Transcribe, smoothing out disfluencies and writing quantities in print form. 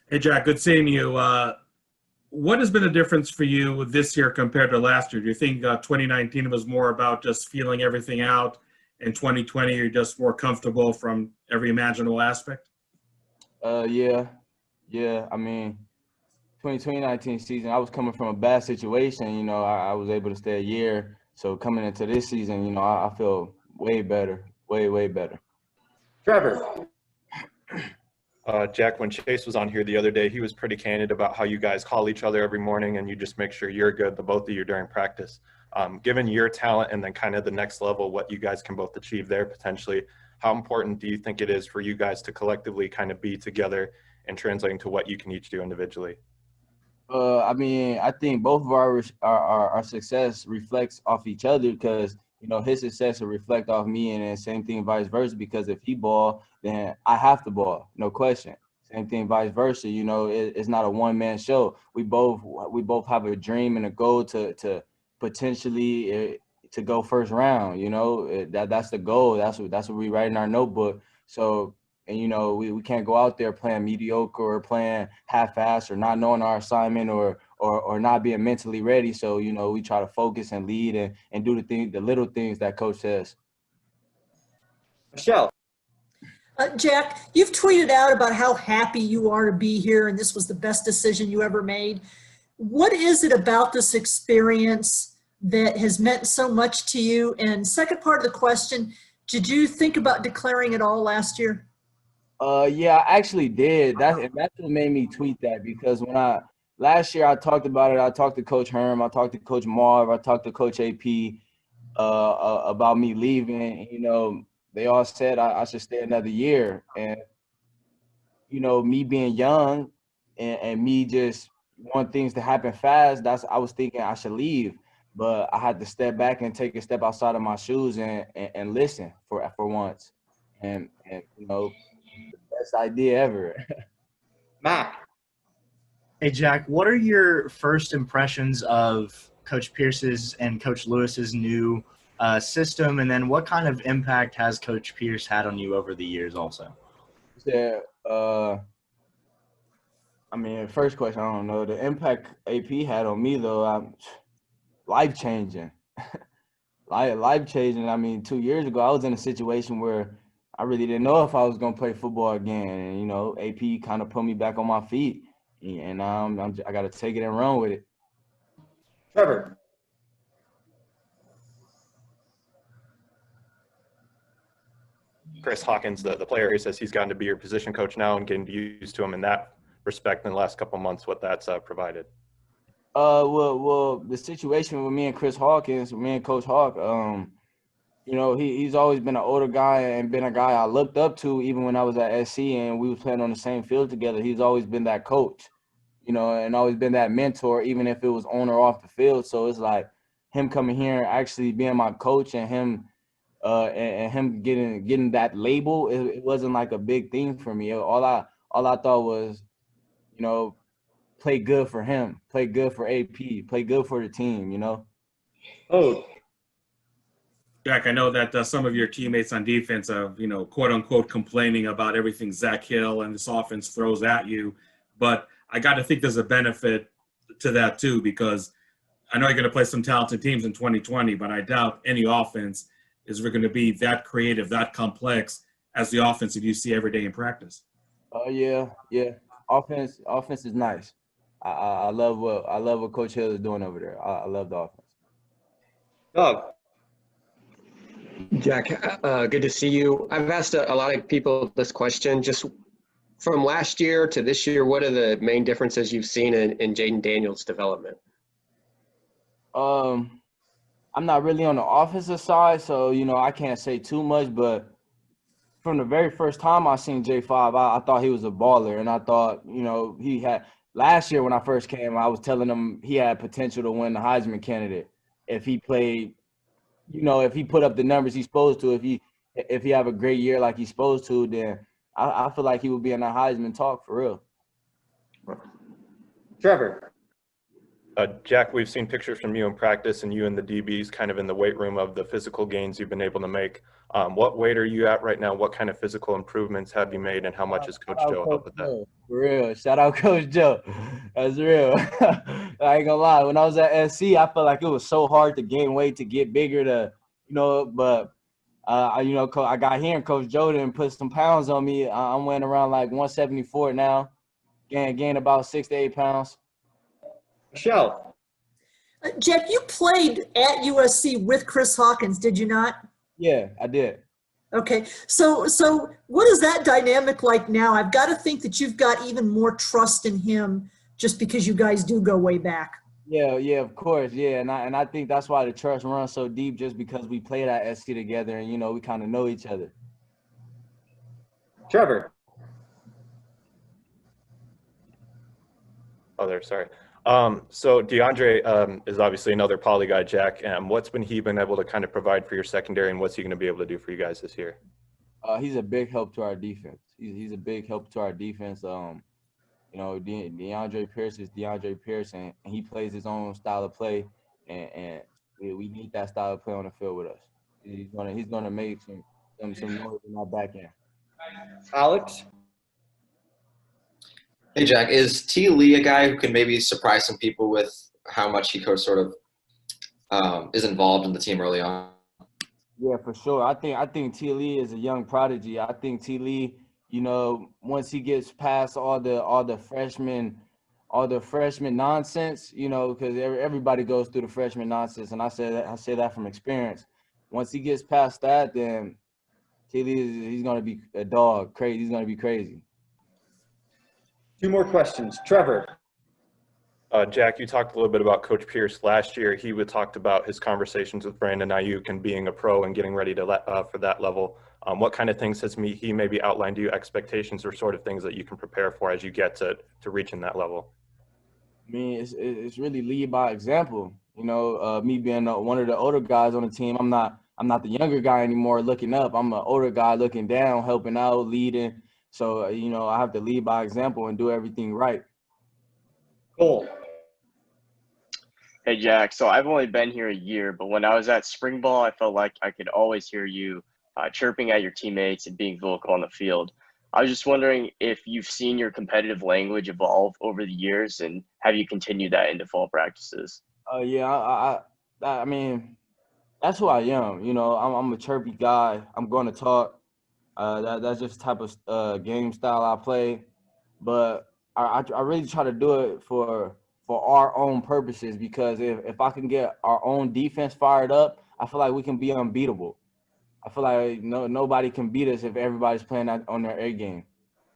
Hey, Jack, good seeing you. What has been the difference for you this year compared to last year? Do you think 2019 was more about just feeling everything out, and 2020 you're just more comfortable from every imaginable aspect? Yeah, yeah. I mean, 2019 season, I was coming from a bad situation. I was able to stay a year. So coming into this season, I feel way better, way better. Trevor. Jack, when Chase was on here the other day, he was pretty candid about how you guys call each other every morning and you just make sure you're good, the both of you during practice. Given your talent and then kind of the next level, what you guys can both achieve there potentially, how important do you think it is for you guys to collectively kind of be together and translating to what you can each do individually? I mean, I think both of our success reflects off each other because his success will reflect off me, and then same thing vice versa. Because if he ball, then I have to ball, no question. Same thing vice versa. It's not a one man show. We both have a dream and a goal to potentially to go first round. That's the goal. That's what we write in our notebook. So. And, we can't go out there playing mediocre or playing half-assed or not knowing our assignment or not being mentally ready. So, we try to focus and lead and do the little things that coach says. Michelle. Jack, you've tweeted out about how happy you are to be here and this was the best decision you ever made. What is it about this experience that has meant so much to you? And second part of the question, did you think about declaring it all last year? Yeah, I actually did. That's what made me tweet that because last year I talked about it. I talked to Coach Herm, I talked to Coach Marv, I talked to Coach AP about me leaving. They all said I should stay another year, and me being young and me just want things to happen fast. I was thinking I should leave, but I had to step back and take a step outside of my shoes and listen for once, and best idea ever. Matt. Hey, Jack, what are your first impressions of Coach Pierce's and Coach Lewis's new system? And then what kind of impact has Coach Pierce had on you over the years also? Yeah, I mean, first question, I don't know. The impact AP had on me, though, life-changing. Life-changing. I mean, 2 years ago, I was in a situation where I really didn't know if I was going to play football again. And, AP kind of put me back on my feet. And I got to take it and run with it. Trevor. Chris Hawkins, the player who says he's gotten to be your position coach now and getting used to him in that respect in the last couple of months, what that's provided. Well, the situation with me and Chris Hawkins, me and Coach Hawk, he's always been an older guy and been a guy I looked up to even when I was at SC and we was playing on the same field together. He's always been that coach, and always been that mentor, even if it was on or off the field. So it's like him coming here and actually being my coach and him getting that label. It wasn't like a big thing for me. All I thought was, play good for him, play good for AP, play good for the team. Oh. Jack, I know that some of your teammates on defense are, quote unquote, complaining about everything Zach Hill and this offense throws at you. But I got to think there's a benefit to that too, because I know you're going to play some talented teams in 2020, but I doubt any offense is going to be that creative, that complex as the offense that you see every day in practice. Oh yeah. Offense is nice. I love what Coach Hill is doing over there. I love the offense. Doug. Jack, good to see you. I've asked a lot of people this question. Just from last year to this year, what are the main differences you've seen in Jaden Daniels' development? I'm not really on the offensive side, so, I can't say too much. But from the very first time I seen J5, I thought he was a baller. And I thought, he had – last year when I first came, I was telling him he had potential to win the Heisman candidate if he played – if he put up the numbers he's supposed to, if he have a great year like he's supposed to, then I feel like he would be in that Heisman talk for real. Trevor. Jack, we've seen pictures from you in practice and you and the DBs kind of in the weight room of the physical gains you've been able to make. What weight are you at right now? What kind of physical improvements have you made, and how much has Coach Shout out Joe Coach helped with that? Joe. For real. Shout out Coach Joe. That's real. I ain't gonna lie. When I was at SC, I felt like it was so hard to gain weight, to get bigger, but I got here and Coach Joe done put some pounds on me. I'm weighing around like 174 now. Gain about 6 to 8 pounds. Michelle. Jack, you played at USC with Chris Hawkins, did you not? Yeah, I did. Okay, so what is that dynamic like now? I've got to think that you've got even more trust in him just because you guys do go way back. Yeah, of course, yeah, and I think that's why the trust runs so deep, just because we played at SC together, and we kind of know each other. Trevor. Oh, there, sorry. So DeAndre is obviously another poly guy, Jack. What's he been able to kind of provide for your secondary, and what's he going to be able to do for you guys this year? He's a big help to our defense. He's a big help to our defense. DeAndre Pierce is DeAndre Pierce, and he plays his own style of play, and we need that style of play on the field with us. He's gonna make some noise in our back end. Alex. Hey, Jack, is T. Lee a guy who can maybe surprise some people with how much he sort of is involved in the team early on? Yeah, for sure. I think T. Lee is a young prodigy. I think T. Lee, once he gets past all the freshman nonsense, because everybody goes through the freshman nonsense, and I say that from experience. Once he gets past that, then T. Lee he's gonna be a dog. Crazy. He's gonna be crazy. 2 more questions. Trevor. Jack, you talked a little bit about Coach Pierce last year. He talked about his conversations with Brandon Ayuk and being a pro and getting ready to for that level. What kind of things has he maybe outlined to you, expectations or sort of things that you can prepare for as you get to reaching that level? I mean, it's really lead by example. Me being one of the older guys on the team, I'm not the younger guy anymore looking up. I'm an older guy looking down, helping out, leading. So, I have to lead by example and do everything right. Cole. Hey, Jack. So I've only been here a year, but when I was at spring ball, I felt like I could always hear you chirping at your teammates and being vocal on the field. I was just wondering if you've seen your competitive language evolve over the years, and have you continued that into fall practices? Yeah, I mean, that's who I am. I'm a chirpy guy. I'm going to talk. That's just the type of game style I play. But I really try to do it for our own purposes, because if I can get our own defense fired up, I feel like we can be unbeatable. I feel like nobody can beat us if everybody's playing on their A game.